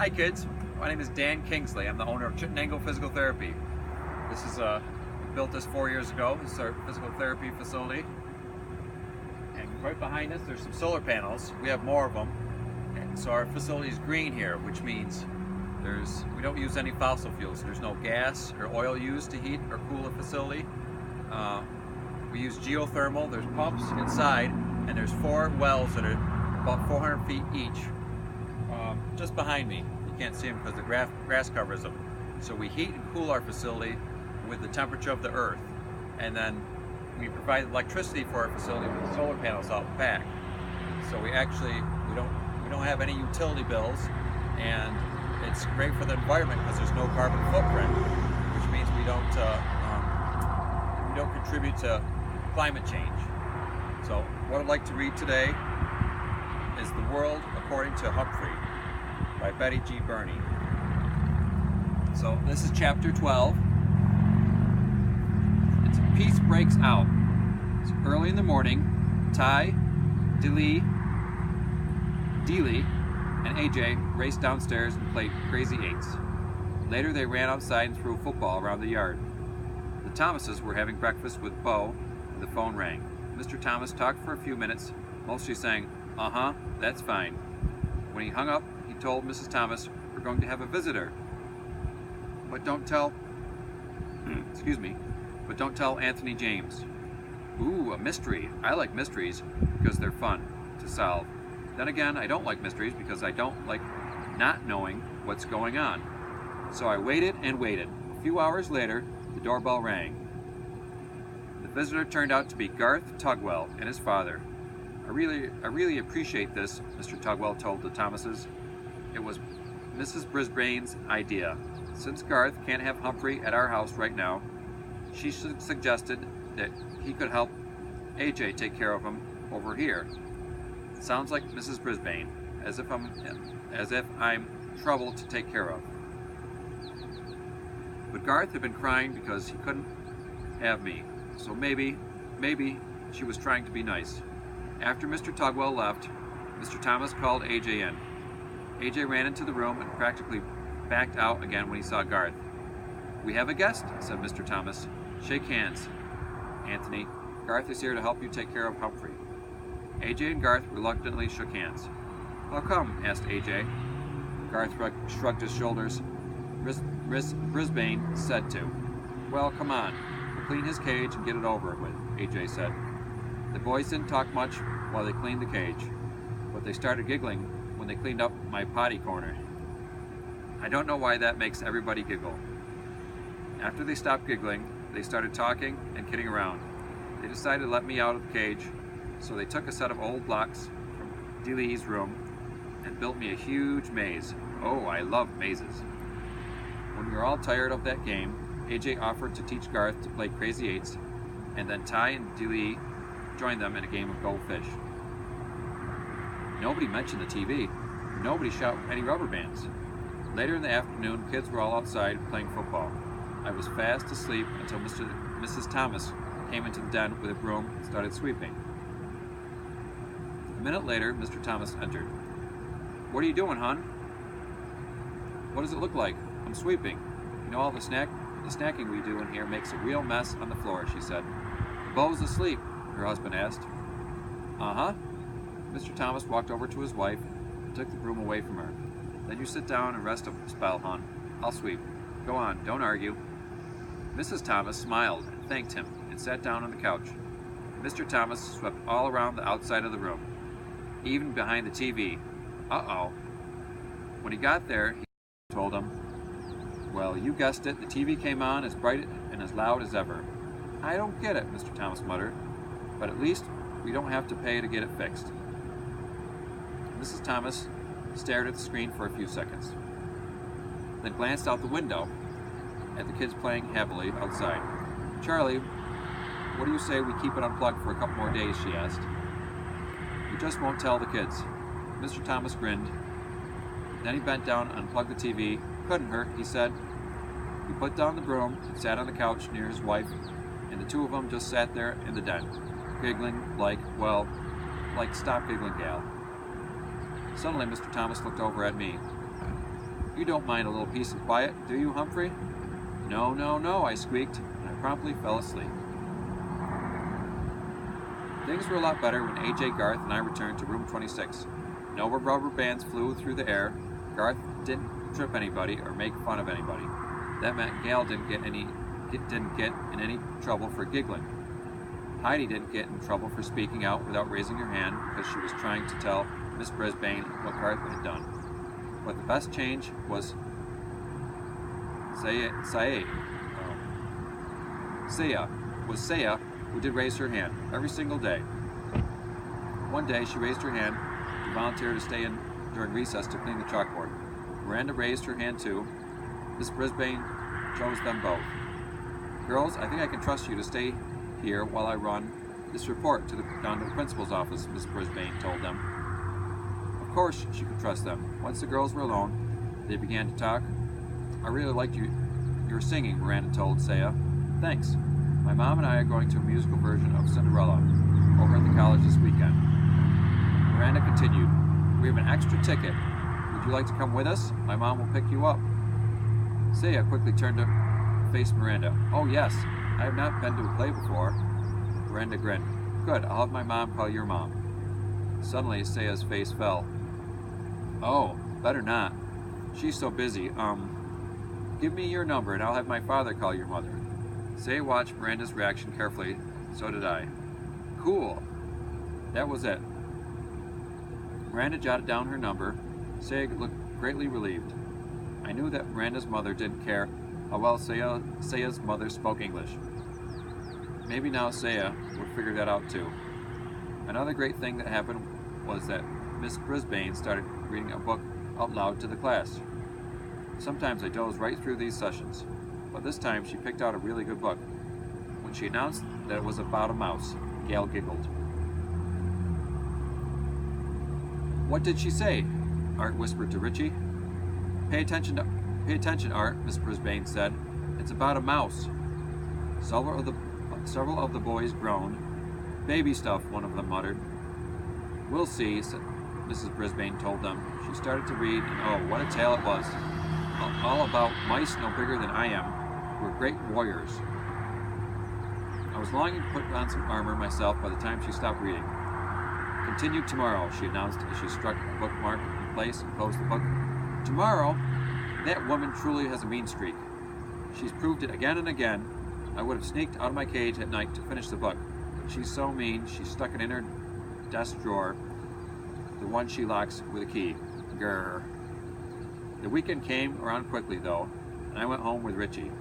Hi kids, my name is Dan Kingsley. I'm the owner of Chittenango Physical Therapy. This is we built this 4 years ago. This is our physical therapy facility. And right behind us there's some solar panels. We have more of them. And so our facility is green here, which means we don't use any fossil fuels. There's no gas or oil used to heat or cool the facility. We use geothermal. There's pumps inside, and there's 4 wells that are about 400 feet each. Just behind me. You can't see them because the grass covers them. So we heat and cool our facility with the temperature of the earth, and then we provide electricity for our facility with the solar panels out back. So we don't have any utility bills, and it's great for the environment because there's no carbon footprint, which means we don't contribute to climate change. So what I'd like to read today is The World According to Humphrey by Betty G. Burney. So this is chapter 12. It's Peace breaks out. It's early in the morning. Ty, Dealey, and AJ raced downstairs and played crazy eights. Later they ran outside and threw a football around the yard. The Thomases were having breakfast with Bo when the phone rang. Mr. Thomas talked for a few minutes, mostly saying, "Uh-huh, that's fine." When he hung up, he told Mrs. Thomas, "We're going to have a visitor. But don't tell, but don't tell Anthony James." "Ooh, a mystery. I like mysteries because they're fun to solve. Then again, I don't like mysteries because I don't like not knowing what's going on." So I waited and waited. A few hours later, the doorbell rang. The visitor turned out to be Garth Tugwell and his father. I really appreciate this," Mr. Tugwell told the Thomases. "It was Mrs. Brisbane's idea. Since Garth can't have Humphrey at our house right now, she suggested that he could help AJ take care of him over here. Sounds like Mrs. Brisbane, as if I'm trouble to take care of." But Garth had been crying because he couldn't have me, so maybe she was trying to be nice. After Mr. Tugwell left, Mr. Thomas called AJ in. AJ ran into the room and practically backed out again when he saw Garth. "We have a guest," said Mr. Thomas. "Shake hands, Anthony. Garth is here to help you take care of Humphrey." AJ and Garth reluctantly shook hands. "How come?" asked AJ. Garth shrugged his shoulders. Miss Brisbane said to. "Well, come on. We'll clean his cage and get it over with," AJ said. The boys didn't talk much while they cleaned the cage, but they started giggling when they cleaned up my potty corner. I don't know why that makes everybody giggle. After they stopped giggling, they started talking and kidding around. They decided to let me out of the cage, so they took a set of old blocks from Dealey's room and built me a huge maze. Oh, I love mazes. When we were all tired of that game, AJ offered to teach Garth to play crazy eights, and then Ty and Dealey joined them in a game of goldfish. Nobody mentioned the TV. Nobody shot any rubber bands. Later in the afternoon, kids were all outside playing football. I was fast asleep until Mrs. Thomas came into the den with a broom and started sweeping. A minute later, Mr. Thomas entered. "What are you doing, hon?" "What does it look like?" "I'm sweeping. You know, all the snacking we do in here makes a real mess on the floor," she said. "Bo's asleep," her husband asked. "Uh-huh." Mr. Thomas walked over to his wife and took the broom away from her. "Then you sit down and rest a spell, hon. I'll sweep. Go on, don't argue." Mrs. Thomas smiled and thanked him and sat down on the couch. Mr. Thomas swept all around the outside of the room, even behind the TV. Uh-oh. When he got there, he told him, "Well, you guessed it, the TV came on as bright and as loud as ever." "I don't get it," Mr. Thomas muttered, "but at least we don't have to pay to get it fixed." Mrs. Thomas stared at the screen for a few seconds, then glanced out the window at the kids playing happily outside. "Charlie, what do you say we keep it unplugged for a couple more days?" she asked. "We just won't tell the kids." Mr. Thomas grinned. Then he bent down and unplugged the TV. "Couldn't hurt," he said. He put down the broom and sat on the couch near his wife, and the two of them just sat there in the den, giggling like stop giggling, gal. Suddenly, Mr. Thomas looked over at me. You don't mind a little peace and quiet, do you, Humphrey? No, no, no, I squeaked, and I promptly fell asleep. Things were a lot better when AJ, Garth, and I returned to room 26. No rubber bands flew through the air. Garth didn't trip anybody or make fun of anybody. That meant Gail didn't get in any trouble for giggling. Heidi didn't get in trouble for speaking out without raising her hand because she was trying to tell Miss Brisbane what Garth had done. But the best change was Saya, who did raise her hand every single day. One day she raised her hand to volunteer to stay in during recess to clean the chalkboard. Miranda raised her hand too. Miss Brisbane chose them both. Girls, I think I can trust you to stay here while I run this report down to the principal's office, Miss Brisbane told them. Of course she could trust them. Once the girls were alone, they began to talk. I really liked your singing, Miranda told Saya. Thanks. My mom and I are going to a musical version of Cinderella over at the college this weekend. Miranda continued, we have an extra ticket. Would you like to come with us? My mom will pick you up. Saya quickly turned to face Miranda. Oh yes, I have not been to a play before. Miranda grinned. Good, I'll have my mom call your mom. Suddenly, Saya's face fell. Oh, better not. She's so busy. Give me your number and I'll have my father call your mother. Saya watched Miranda's reaction carefully. So did I. Cool. That was it. Miranda jotted down her number. Saya looked greatly relieved. I knew that Miranda's mother didn't care how well Saya's mother spoke English. Maybe now Saya would figure that out too. Another great thing that happened was that Miss Brisbane started reading a book out loud to the class. Sometimes I dozed right through these sessions, but this time she picked out a really good book. When she announced that it was about a mouse, Gail giggled. What did she say? Art whispered to Richie. Pay attention, Art, Miss Brisbane said. It's about a mouse. Several of the boys groaned. Baby stuff, one of them muttered. We'll see, Mrs. Brisbane told them. She started to read, and oh, what a tale it was. All about mice no bigger than I am, who were great warriors. I was longing to put on some armor myself by the time she stopped reading. Continue tomorrow, she announced as she struck a bookmark in place and closed the book. Tomorrow? That woman truly has a mean streak. She's proved it again and again. I would have sneaked out of my cage at night to finish the book. She's so mean, she stuck it in her desk drawer, the one she locks with a key. Grrr. The weekend came around quickly, though, and I went home with Richie.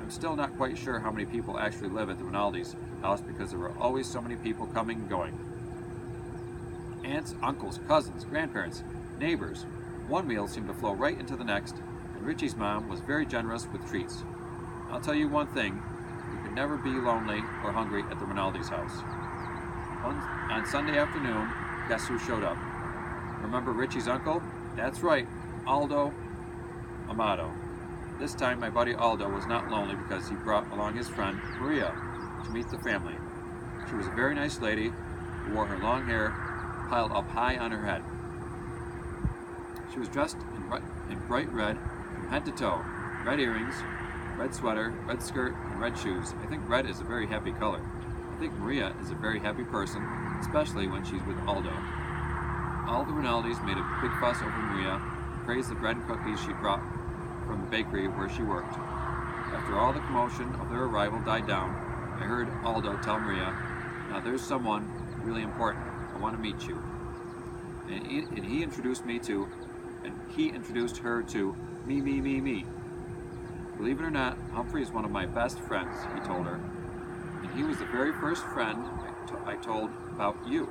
I'm still not quite sure how many people actually live at the Rinaldi's house because there were always so many people coming and going. Aunts, uncles, cousins, grandparents, neighbors. One meal seemed to flow right into the next, and Richie's mom was very generous with treats. I'll tell you one thing, you could never be lonely or hungry at the Rinaldi's house. On Sunday afternoon, guess who showed up? Remember Richie's uncle? That's right, Aldo Amato. This time my buddy Aldo was not lonely because he brought along his friend Maria to meet the family. She was a very nice lady who wore her long hair piled up high on her head. She was dressed in bright red from head to toe, red earrings, red sweater, red skirt, and red shoes. I think red is a very happy color. I think Maria is a very happy person, especially when she's with Aldo. All the Rinaldis made a big fuss over Maria and praised the bread and cookies she brought from the bakery where she worked. After all the commotion of their arrival died down, I heard Aldo tell Maria, now there's someone really important. I want to meet you. And he introduced her to me. Believe it or not, Humphrey is one of my best friends, he told her. And he was the very first friend I told about you.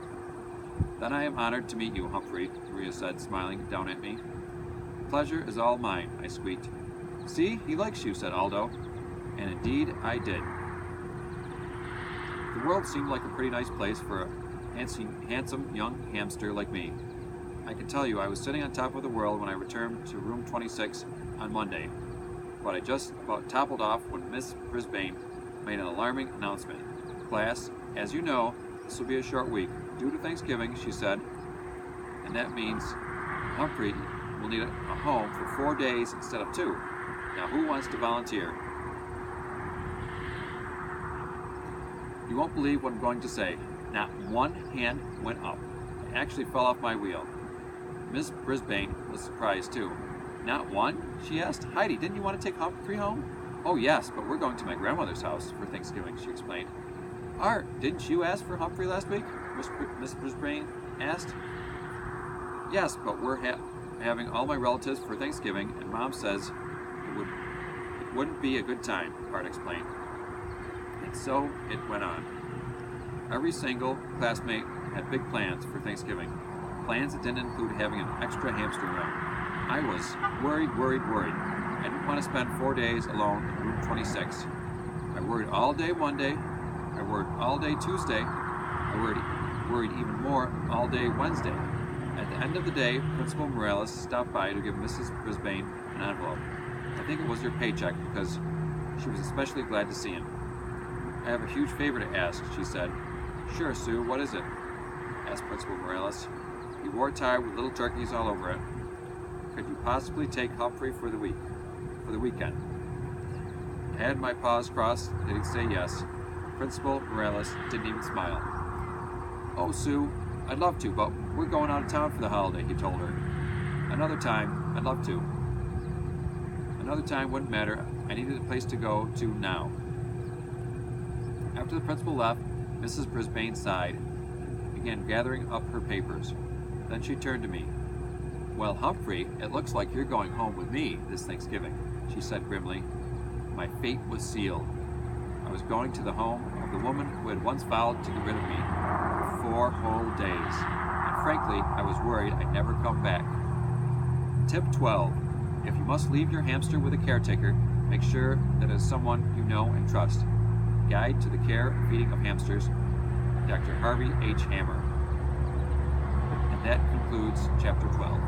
Then I am honored to meet you, Humphrey, Maria said, smiling down at me. The pleasure is all mine, I squeaked. See, he likes you, said Aldo. And indeed, I did. The world seemed like a pretty nice place for a handsome young hamster like me. I can tell you I was sitting on top of the world when I returned to room 26 on Monday, but I just about toppled off when Miss Brisbane made an alarming announcement. Class, as you know, this will be a short week, due to Thanksgiving, she said, and that means Humphrey will need a home for 4 days instead of 2. Now who wants to volunteer? You won't believe what I'm going to say. Not one hand went up. I actually fell off my wheel. Miss Brisbane was surprised too. Not one? She asked. Heidi, didn't you want to take Humphrey home? Oh yes, but we're going to my grandmother's house for Thanksgiving, she explained. Art, didn't you ask for Humphrey last week? Miss Brisbane asked. Yes, but we're having all my relatives for Thanksgiving, and Mom says it wouldn't be a good time, Art explained. And so it went on. Every single classmate had big plans for Thanksgiving. Plans that didn't include having an extra hamster around. I was worried. I didn't want to spend 4 days alone in room 26. I worried all day Monday. I worried all day Tuesday. I worried even more all day Wednesday. At the end of the day, Principal Morales stopped by to give Mrs. Brisbane an envelope. I think it was her paycheck because she was especially glad to see him. I have a huge favor to ask, she said. Sure, Sue, what is it? Asked Principal Morales. He wore a tie with little turkeys all over it. Could you possibly take Humphrey for the weekend? I had my paws crossed that he'd say yes. Principal Morales didn't even smile. Oh, Sue, I'd love to, but we're going out of town for the holiday, he told her. Another time, I'd love to. Another time wouldn't matter. I needed a place to go to now. After the principal left, Mrs. Brisbane sighed and began gathering up her papers. Then she turned to me. Well, Humphrey, it looks like you're going home with me this Thanksgiving, she said grimly. My fate was sealed. I was going to the home of the woman who had once vowed to get rid of me for 4 whole days. And frankly, I was worried I'd never come back. Tip 12. If you must leave your hamster with a caretaker, make sure that it is someone you know and trust. Guide to the Care and Feeding of Hamsters, Dr. Harvey H. Hammer. And that concludes Chapter 12.